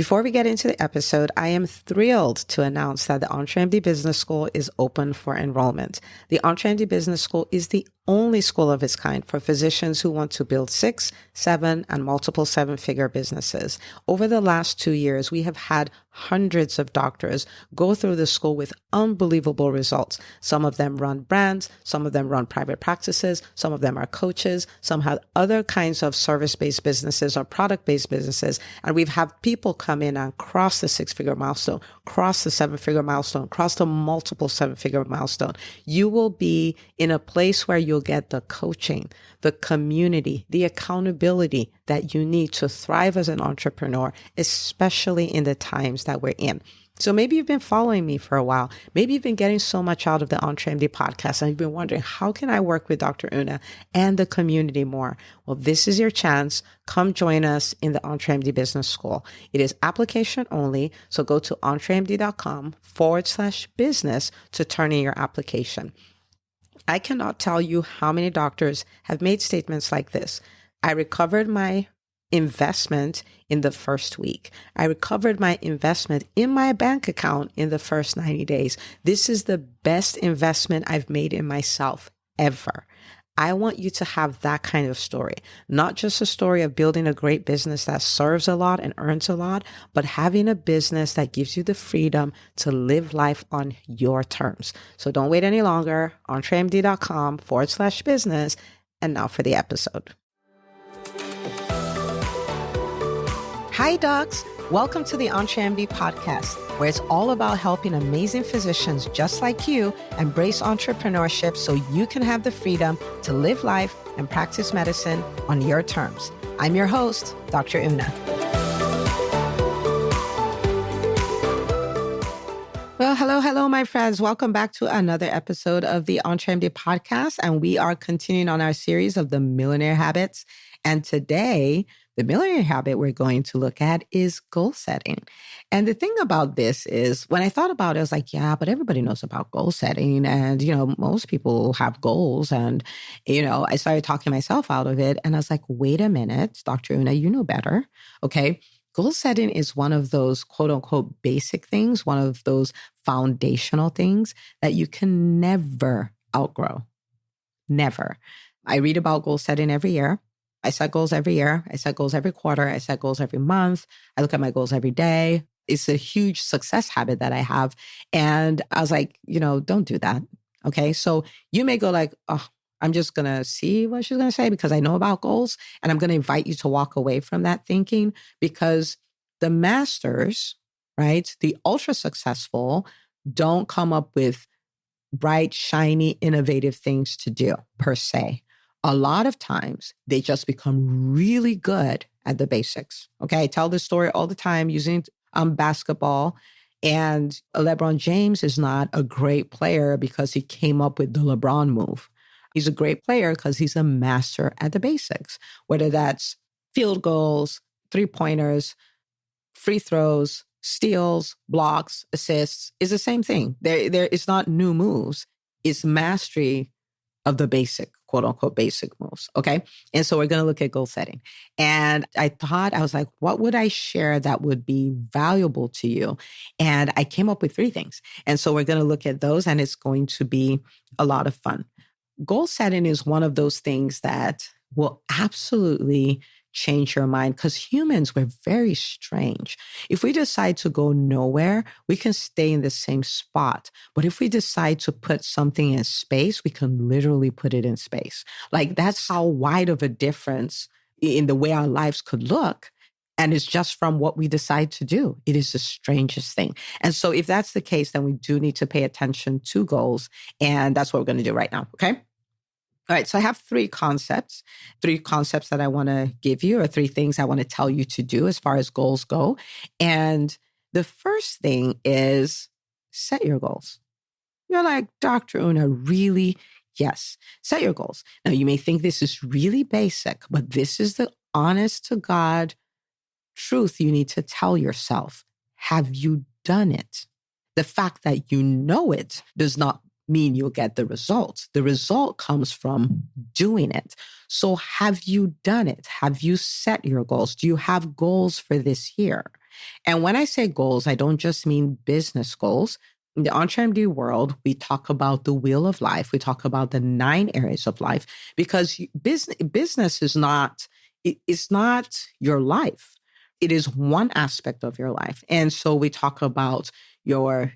Before we get into the episode, I am thrilled to announce that the EntreMD Business School is open for enrollment. The EntreMD Business School is the only school of its kind for physicians who want to build 6, 7, and multiple 7-figure businesses. Over the last 2 years, we have had hundreds of doctors go through the school with unbelievable results. Some of them run brands, some of them run private practices, some of them are coaches, some have other kinds of service-based businesses or product-based businesses. And we've had people come in and cross the 6-figure milestone, cross the 7-figure milestone, cross the multiple 7-figure milestone. You will be in a place where you'll get the coaching, the community, the accountability that you need to thrive as an entrepreneur, especially in the times that we're in. So maybe you've been following me for a while. Maybe you've been getting so much out of the EntreMD podcast and you've been wondering, how can I work with Dr. Una and the community more? Well, this is your chance. Come join us in the EntreMD Business School. It is application only. So go to entremd.com/business to turn in your application. I cannot tell you how many doctors have made statements like this. I recovered my investment in the first week. I recovered my investment in my bank account in the first 90 days. This is the best investment I've made in myself ever. I want you to have that kind of story, not just a story of building a great business that serves a lot and earns a lot, but having a business that gives you the freedom to live life on your terms. So don't wait any longer. entremd.com/business. And now for the episode. Hi, docs. Welcome to the EntreMD podcast, where it's all about helping amazing physicians just like you embrace entrepreneurship so you can have the freedom to live life and practice medicine on your terms. I'm your host, Dr. Una. Well, hello, my friends. Welcome back to another episode of the EntreMD podcast. And we are continuing on our series of the Millionaire Habits. And today, the Millionaire Habit we're going to look at is goal setting. And the thing about this is, when I thought about it, I was like, yeah, but everybody knows about goal setting. And, most people have goals. And, I started talking myself out of it. And I was like, wait a minute, Dr. Una, you know better. Okay. Goal setting is one of those quote unquote basic things, one of those foundational things that you can never outgrow. Never. I read about goal setting every year. I set goals every year. I set goals every quarter. I set goals every month. I look at my goals every day. It's a huge success habit that I have. And I was like, don't do that. Okay. So you may go like, oh, I'm just going to see what she's going to say because I know about goals. And I'm going to invite you to walk away from that thinking, because the masters, right, the ultra successful don't come up with bright, shiny, innovative things to do per se. A lot of times they just become really good at the basics. Okay. I tell this story all the time using basketball. And LeBron James is not a great player because he came up with the LeBron move. He's a great player because he's a master at the basics, whether that's field goals, 3-pointers, free throws, steals, blocks, assists. It's the same thing. It's not new moves. It's mastery of the basic, quote unquote, basic moves. Okay. And so we're going to look at goal setting. And I was like, what would I share that would be valuable to you? And I came up with 3 things. And so we're going to look at those, and it's going to be a lot of fun. Goal setting is one of those things that will absolutely change your mind, because humans, we're very strange. If we decide to go nowhere, we can stay in the same spot. But if we decide to put something in space, we can literally put it in space. Like, that's how wide of a difference in the way our lives could look. And it's just from what we decide to do. It is the strangest thing. And so if that's the case, then we do need to pay attention to goals. And that's what we're going to do right now. Okay. All right. So I have 3 concepts that I want to give you, or 3 things I want to tell you to do as far as goals go. And the first thing is set your goals. You're like, Dr. Una, really? Yes. Set your goals. Now, you may think this is really basic, but this is the honest to God truth you need to tell yourself. Have you done it? The fact that you know it does not mean you'll get the results. The result comes from doing it. So have you done it? Have you set your goals? Do you have goals for this year? And when I say goals, I don't just mean business goals. In the EntreMD world, we talk about the wheel of life. We talk about the 9 areas of life because business is not, it's not your life. It is one aspect of your life. And so we talk about your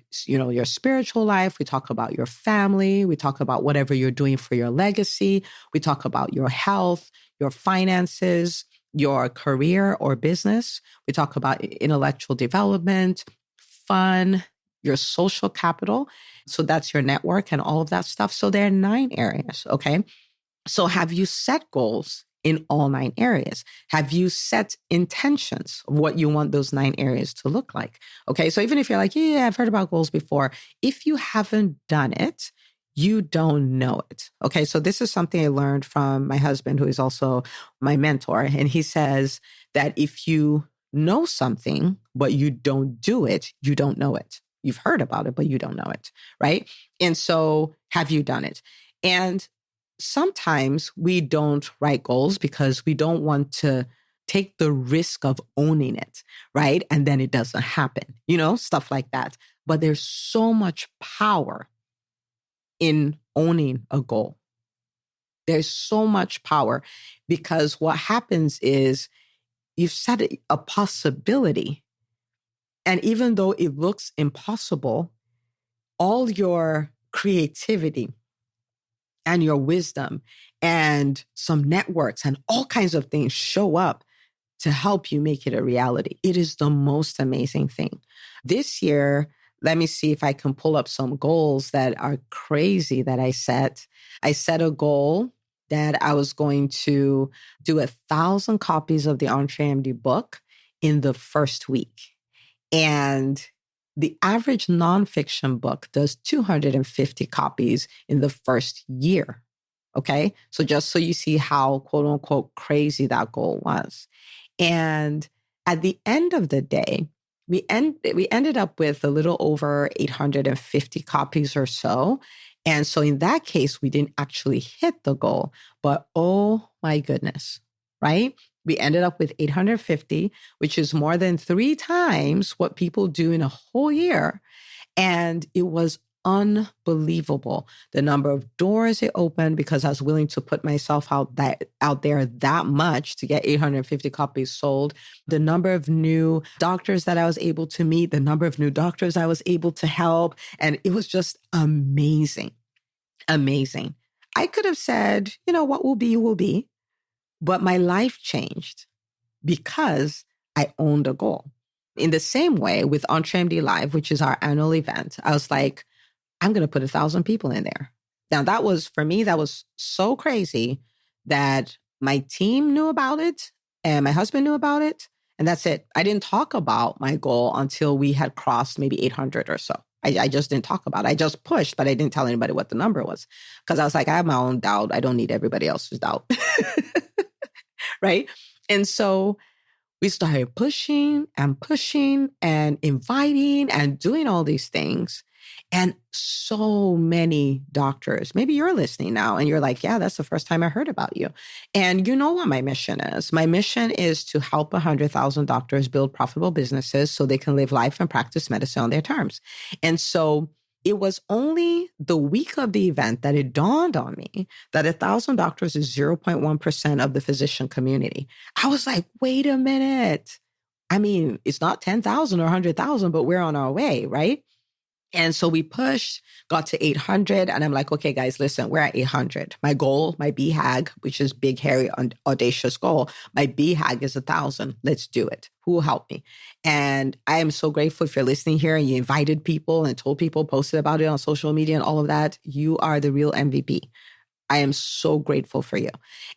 spiritual life. We talk about your family. We talk about whatever you're doing for your legacy. We talk about your health, your finances, your career or business. We talk about intellectual development, fun, your social capital. So that's your network and all of that stuff. So there are 9 areas. Okay. So have you set goals in all 9 areas? Have you set intentions of what you want those 9 areas to look like? Okay. So even if you're like, yeah, I've heard about goals before, if you haven't done it, you don't know it. Okay. So this is something I learned from my husband, who is also my mentor. And he says that if you know something, but you don't do it, you don't know it. You've heard about it, but you don't know it. Right. And so have you done it? And sometimes we don't write goals because we don't want to take the risk of owning it, right? And then it doesn't happen, stuff like that. But there's so much power in owning a goal. There's so much power because what happens is you've set a possibility. And even though it looks impossible, all your creativity and your wisdom and some networks and all kinds of things show up to help you make it a reality. It is the most amazing thing. This year, let me see if I can pull up some goals that are crazy that I set. I set a goal that I was going to do 1,000 copies of the EntreMD book in the first week. And the average nonfiction book does 250 copies in the first year. Okay. So just so you see how quote unquote crazy that goal was. And at the end of the day, we ended up with a little over 850 copies or so. And so in that case, we didn't actually hit the goal, but oh my goodness, right? We ended up with 850, which is more than 3 times what people do in a whole year. And it was unbelievable. The number of doors it opened because I was willing to put myself out there that much to get 850 copies sold. The number of new doctors that I was able to meet, the number of new doctors I was able to help. And it was just amazing. Amazing. I could have said, what will be, will be. But my life changed because I owned a goal. In the same way with EntreMD Live, which is our annual event, I was like, I'm going to put 1,000 people in there. Now that was, for me, that was so crazy that my team knew about it and my husband knew about it. And that's it. I didn't talk about my goal until we had crossed maybe 800 or so. I just didn't talk about it. I just pushed, but I didn't tell anybody what the number was because I was like, I have my own doubt. I don't need everybody else's doubt. Right? And so we started pushing and inviting and doing all these things. And so many doctors, maybe you're listening now and you're like, yeah, that's the first time I heard about you. And you know what my mission is? My mission is to help 100,000 doctors build profitable businesses so they can live life and practice medicine on their terms. And so it was only the week of the event that it dawned on me that 1,000 doctors is 0.1% of the physician community. I was like, wait a minute. I mean, it's not 10,000 or 100,000, but we're on our way, right? And so we pushed, got to 800. And I'm like, okay, guys, listen, we're at 800. My goal, my BHAG, which is big, hairy, audacious goal, my BHAG is 1,000. Let's do it. Who will help me? And I am so grateful if you're listening here and you invited people and told people, posted about it on social media and all of that. You are the real MVP. I am so grateful for you.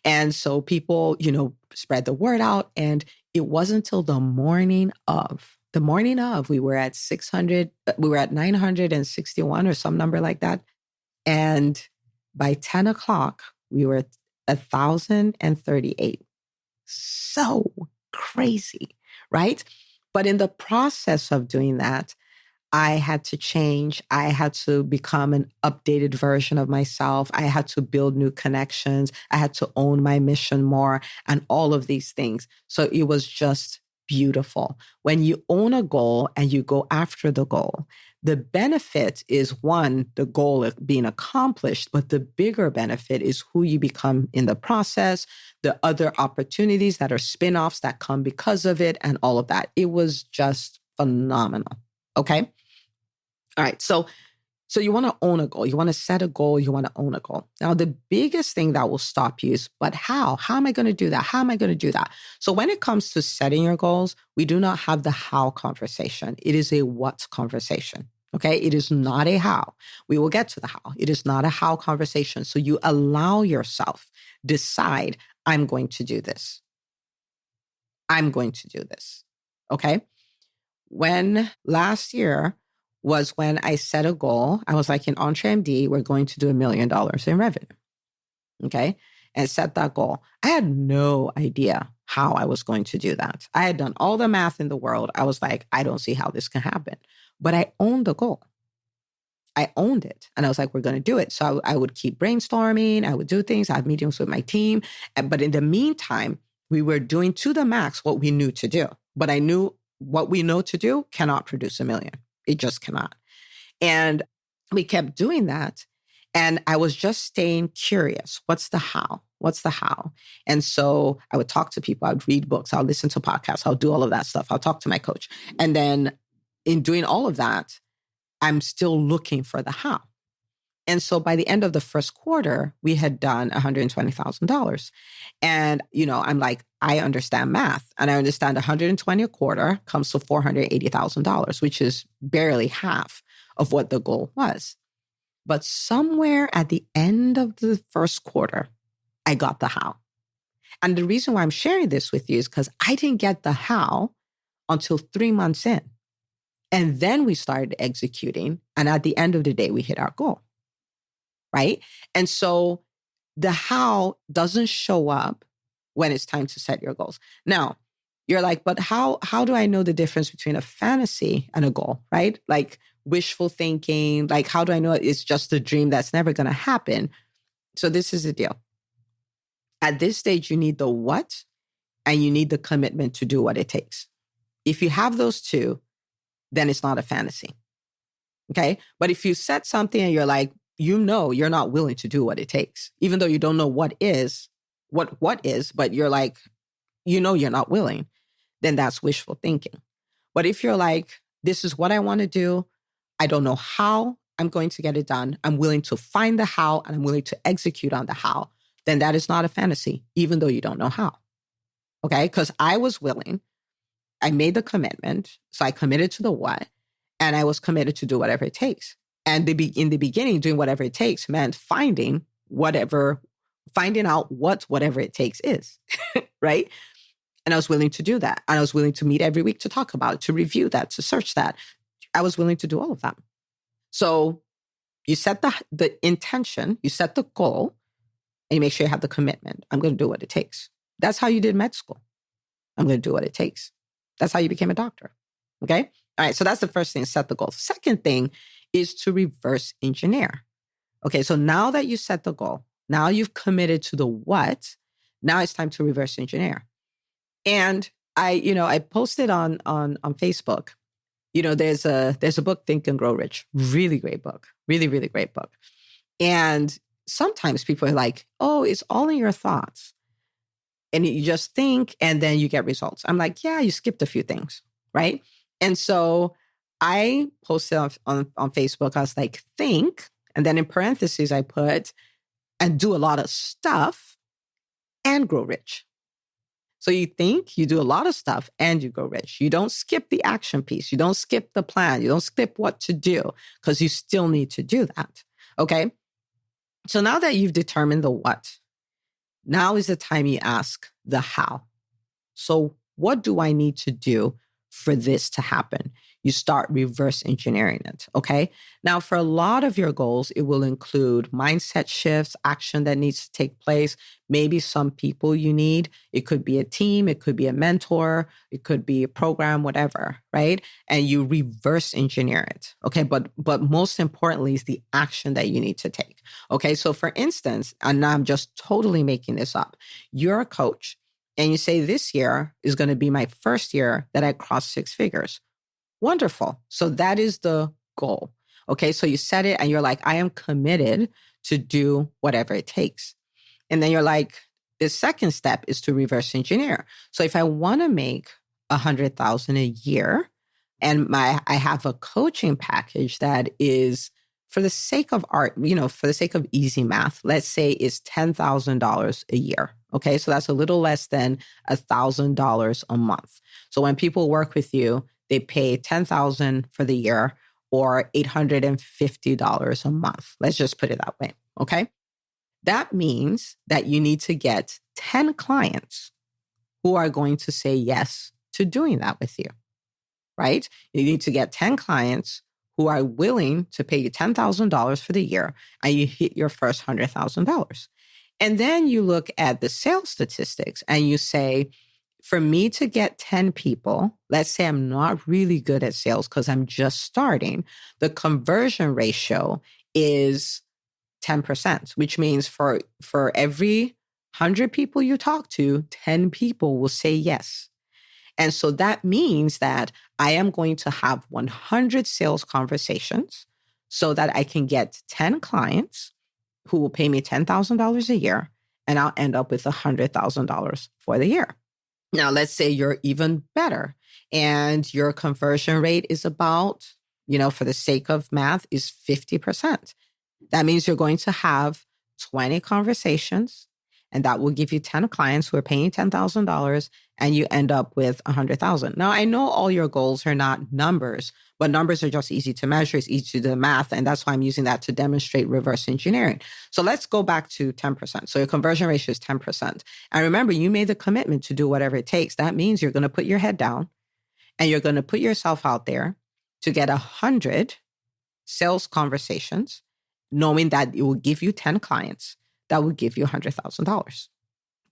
And so people, spread the word out. And it wasn't until the morning of, we were at 600, we were at 961 or some number like that. And by 10 o'clock, we were at 1,038. So crazy, right? But in the process of doing that, I had to change. I had to become an updated version of myself. I had to build new connections. I had to own my mission more and all of these things. So it was just beautiful. When you own a goal and you go after the goal, the benefit is one, the goal being accomplished, but the bigger benefit is who you become in the process, the other opportunities that are spin-offs that come because of it, and all of that. It was just phenomenal. Okay. All right. So you want to own a goal. You want to set a goal. You want to own a goal. Now, the biggest thing that will stop you is, but how? How am I going to do that? How am I going to do that? So when it comes to setting your goals, we do not have the how conversation. It is a what conversation. Okay. It is not a how. We will get to the how. It is not a how conversation. So you allow yourself decide, I'm going to do this. I'm going to do this. Okay. When last year was when I set a goal, I was like, in EntreMD, we're going to do $1 million in revenue. Okay. And set that goal. I had no idea how I was going to do that. I had done all the math in the world. I was like, I don't see how this can happen. But I owned the goal. I owned it. And I was like, we're going to do it. So I would keep brainstorming. I would do things. I had meetings with my team. But in the meantime, we were doing to the max what we knew to do. But I knew what we know to do cannot produce $1 million. It just cannot. And we kept doing that. And I was just staying curious. What's the how? What's the how? And so I would talk to people. I would read books. I'll listen to podcasts. I'll do all of that stuff. I'll talk to my coach. And then in doing all of that, I'm still looking for the how. And so by the end of the first quarter, we had done $120,000. And, I'm like, I understand math, and I understand 120 a quarter comes to $480,000, which is barely half of what the goal was. But somewhere at the end of the first quarter, I got the how. And the reason why I'm sharing this with you is because I didn't get the how until 3 months in. And then we started executing. And at the end of the day, we hit our goal. Right? And so the how doesn't show up when it's time to set your goals. Now, you're like, but how do I know the difference between a fantasy and a goal, right? Like wishful thinking, like how do I know it's just a dream that's never going to happen? So this is the deal. At this stage, you need the what and you need the commitment to do what it takes. If you have those two, then it's not a fantasy. Okay? But if you set something and you're like, you're not willing to do what it takes, even though you don't know what is, but you're like, you're not willing, then that's wishful thinking. But if you're like, this is what I want to do, I don't know how I'm going to get it done, I'm willing to find the how and I'm willing to execute on the how, then that is not a fantasy, even though you don't know how. Okay? Because I was willing, I made the commitment, so I committed to the what, and I was committed to do whatever it takes. And in the beginning, doing whatever it takes meant finding out what whatever it takes is, right? And I was willing to do that. And I was willing to meet every week to talk about it, to review that, to search that. I was willing to do all of that. So you set the intention, you set the goal, and you make sure you have the commitment. I'm going to do what it takes. That's how you did med school. I'm going to do what it takes. That's how you became a doctor. Okay? All right. So that's the first thing, set the goal. Second thing is to reverse engineer. Okay, so now that you set the goal, now you've committed to the what, now it's time to reverse engineer. And I posted on Facebook, there's a book, Think and Grow Rich, really great book, really, really great book. And sometimes people are like, oh, it's all in your thoughts. And you just think, and then you get results. I'm like, yeah, you skipped a few things, right? And so I posted on Facebook, I was like, think, and then in parentheses, I put, and do a lot of stuff and grow rich. So you think, you do a lot of stuff, and you grow rich. You don't skip the action piece. You don't skip the plan. You don't skip what to do, because you still need to do that. Okay? So now that you've determined the what, now is the time you ask the how. So what do I need to do for this to happen? You start reverse engineering it, okay? Now, for a lot of your goals, it will include mindset shifts, action that needs to take place, maybe some people you need. It could be a team, it could be a mentor, it could be a program, whatever, right? And you reverse engineer it, okay? But most importantly is the action that you need to take, okay? So for instance, and now I'm just totally making this up, you're a coach, And you say, this year is going to be my first year that I cross 6 figures. Wonderful. So that is the goal. Okay. So you set it and you're like, I am committed to do whatever it takes. And then you're like, the second step is to reverse engineer. So if I want to make 100,000 a year and I have a coaching package that is, for the sake of art, for the sake of easy math, let's say is $10,000 a year. Okay. So that's a little less than $1,000 a month. So when people work with you, they pay $10,000 for the year or $850 a month. Let's just put it that way. Okay. That means that you need to get 10 clients who are going to say yes to doing that with you, right? You need to get 10 clients who are willing to pay you $10,000 for the year and you hit your first $100,000. And then you look at the sales statistics and you say, for me to get 10 people, let's say I'm not really good at sales because I'm just starting, the conversion ratio is 10%, which means for every 100 people you talk to, 10 people will say yes. And so that means that I am going to have 100 sales conversations so that I can get 10 clients who will pay me $10,000 a year, and I'll end up with $100,000 for the year. Now, let's say you're even better and your conversion rate is about, for the sake of math, is 50%. That means you're going to have 20 conversations, and that will give you 10 clients who are paying $10,000, and you end up with $100,000. Now, I know all your goals are not numbers, but numbers are just easy to measure. It's easy to do the math, and that's why I'm using that to demonstrate reverse engineering. So let's go back to 10%. So your conversion ratio is 10%. And remember, you made the commitment to do whatever it takes. That means you're going to put your head down, and you're going to put yourself out there to get 100 sales conversations, knowing that it will give you 10 clients that will give you $100,000.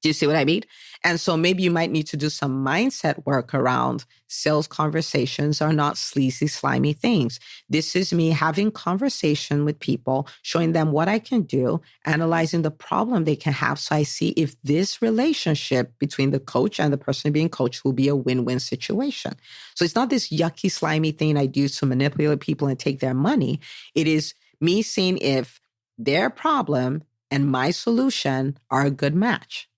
Do you see what I mean? And so maybe you might need to do some mindset work around sales conversations are not sleazy, slimy things. This is me having conversation with people, showing them what I can do, analyzing the problem they can have. So I see if this relationship between the coach and the person being coached will be a win-win situation. So it's not this yucky, slimy thing I do to manipulate people and take their money. It is me seeing if their problem and my solution are a good match.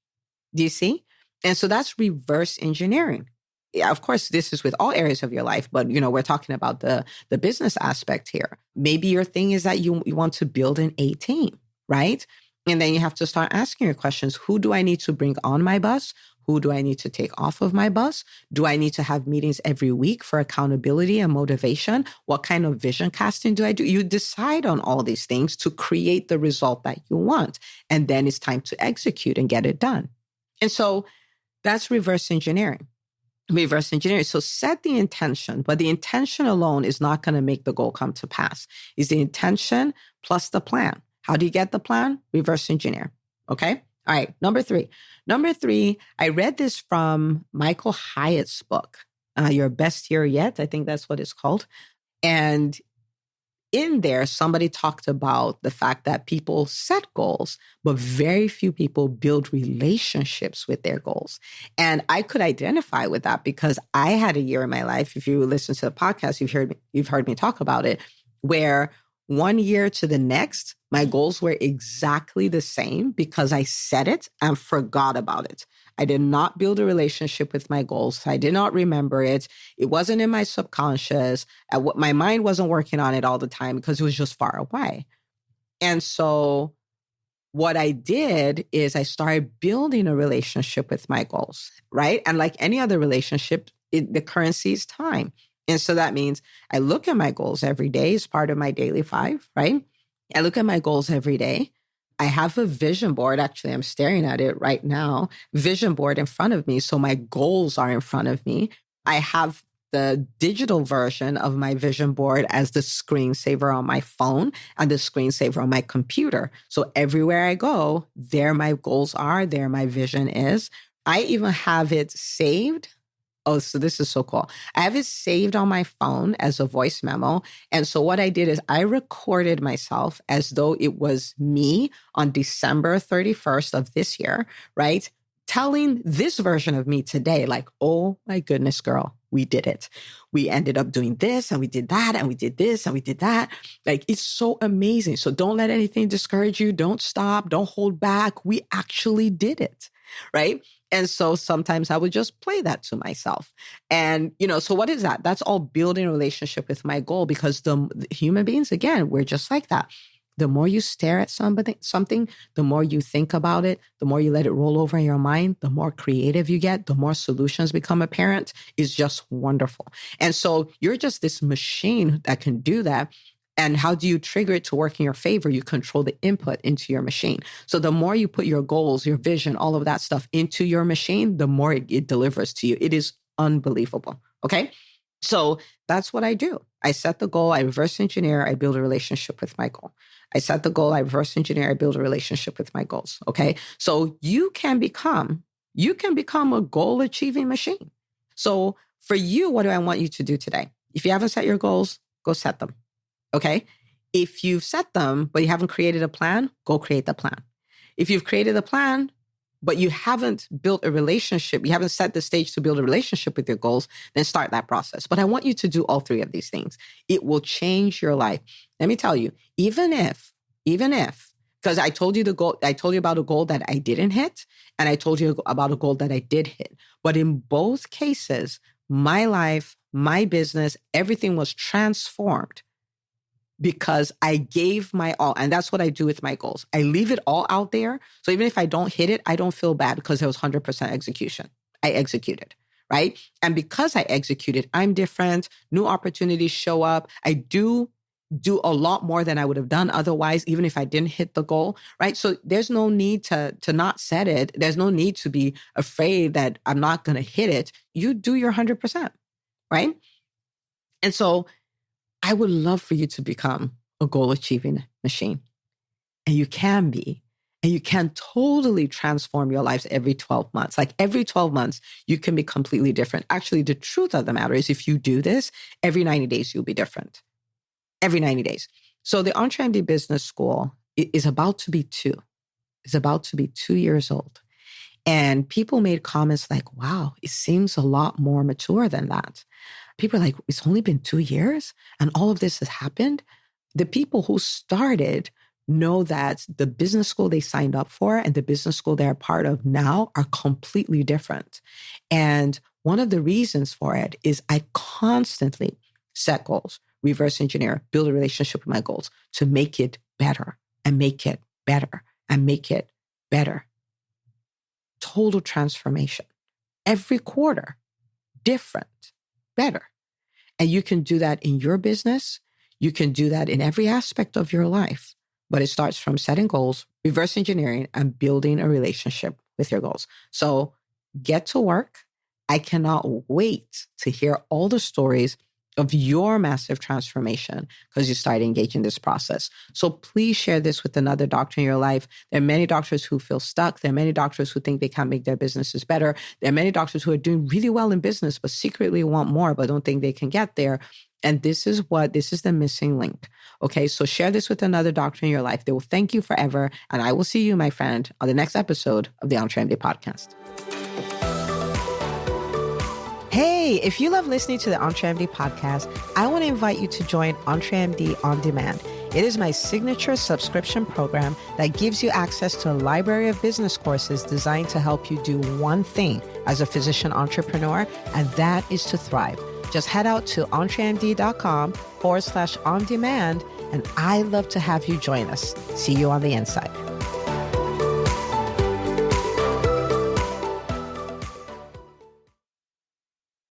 Do you see? And so that's reverse engineering. Yeah, of course, this is with all areas of your life, but we're talking about the business aspect here. Maybe your thing is that you want to build an A team, right? And then you have to start asking your questions. Who do I need to bring on my bus? Who do I need to take off of my bus? Do I need to have meetings every week for accountability and motivation? What kind of vision casting do I do? You decide on all these things to create the result that you want. And then it's time to execute and get it done. And so that's reverse engineering. Reverse engineering. So set the intention, but the intention alone is not going to make the goal come to pass. It's the intention plus the plan. How do you get the plan? Reverse engineer. Okay. All right. Number three, I read this from Michael Hyatt's book, Your Best Year Yet. I think that's what it's called. And in there, somebody talked about the fact that people set goals, but very few people build relationships with their goals. And I could identify with that because I had a year in my life, if you listen to the podcast, you've heard me talk about it, where one year to the next, my goals were exactly the same because I set it and forgot about it. I did not build a relationship with my goals. I did not remember it. It wasn't in my subconscious. My mind wasn't working on it all the time because it was just far away. And so what I did is I started building a relationship with my goals, right? And like any other relationship, the currency is time. And so that means I look at my goals every day as part of my daily 5, right? I look at my goals every day. I have a vision board. Actually, I'm staring at it right now. Vision board in front of me. So my goals are in front of me. I have the digital version of my vision board as the screensaver on my phone and the screensaver on my computer. So everywhere I go, there my goals are, there my vision is. I even have it saved. Oh, so this is so cool. I have it saved on my phone as a voice memo. And so what I did is I recorded myself as though it was me on December 31st of this year, right? telling this version of me today, like, oh my goodness, girl, we did it. We ended up doing this and we did that and we did this and we did that. Like, it's so amazing. So don't let anything discourage you. Don't stop. Don't hold back. We actually did it. Right. And so sometimes I would just play that to myself. And, so what is that? That's all building a relationship with my goal, because the human beings, again, we're just like that. The more you stare at something, the more you think about it, the more you let it roll over in your mind, the more creative you get, the more solutions become apparent. Is just wonderful. And so you're just this machine that can do that. And how do you trigger it to work in your favor? You control the input into your machine. So the more you put your goals, your vision, all of that stuff into your machine, the more it delivers to you. It is unbelievable. Okay. So that's what I do. I set the goal, I reverse engineer, I build a relationship with my goal. I set the goal, I reverse engineer, I build a relationship with my goals. Okay. So you can become a goal achieving machine. So for you, what do I want you to do today? If you haven't set your goals, go set them. Okay. If you've set them, but you haven't created a plan, go create the plan. If you've created a plan, but you haven't built a relationship, you haven't set the stage to build a relationship with your goals, then start that process. But I want you to do all three of these things. It will change your life. Let me tell you, even if, because I told you about a goal that I didn't hit, and I told you about a goal that I did hit. But in both cases, my life, my business, everything was transformed because I gave my all. And that's what I do with my goals. I leave it all out there. So even if I don't hit it, I don't feel bad because it was 100% execution. I executed, right? And because I executed, I'm different. New opportunities show up. I do a lot more than I would have done otherwise, even if I didn't hit the goal, right? So there's no need to not set it. There's no need to be afraid that I'm not going to hit it. You do your 100%, right? And so I would love for you to become a goal-achieving machine. And you can be. And you can totally transform your lives every 12 months. Like every 12 months, you can be completely different. Actually, the truth of the matter is if you do this, every 90 days, you'll be different. Every 90 days. So the EntreMD Business School is about to be 2. It's about to be 2 years old. And people made comments like, wow, it seems a lot more mature than that. People are like, it's only been 2 years and all of this has happened. The people who started know that the business school they signed up for and the business school they're a part of now are completely different. And one of the reasons for it is I constantly set goals, reverse engineer, build a relationship with my goals to make it better and make it better and make it better. Total transformation. Every quarter, different. Better. And you can do that in your business. You can do that in every aspect of your life. But it starts from setting goals, reverse engineering, and building a relationship with your goals. So get to work. I cannot wait to hear all the stories of your massive transformation because you started engaging this process. So please share this with another doctor in your life. There are many doctors who feel stuck. There are many doctors who think they can't make their businesses better. There are many doctors who are doing really well in business, but secretly want more, but don't think they can get there. And this is the missing link. Okay. So share this with another doctor in your life. They will thank you forever. And I will see you, my friend, on the next episode of the EntreMD podcast. Hey, if you love listening to the EntreMD podcast, I want to invite you to join EntreMD On Demand. It is my signature subscription program that gives you access to a library of business courses designed to help you do one thing as a physician entrepreneur, and that is to thrive. Just head out to entremd.com/on demand, and I'd love to have you join us. See you on the inside.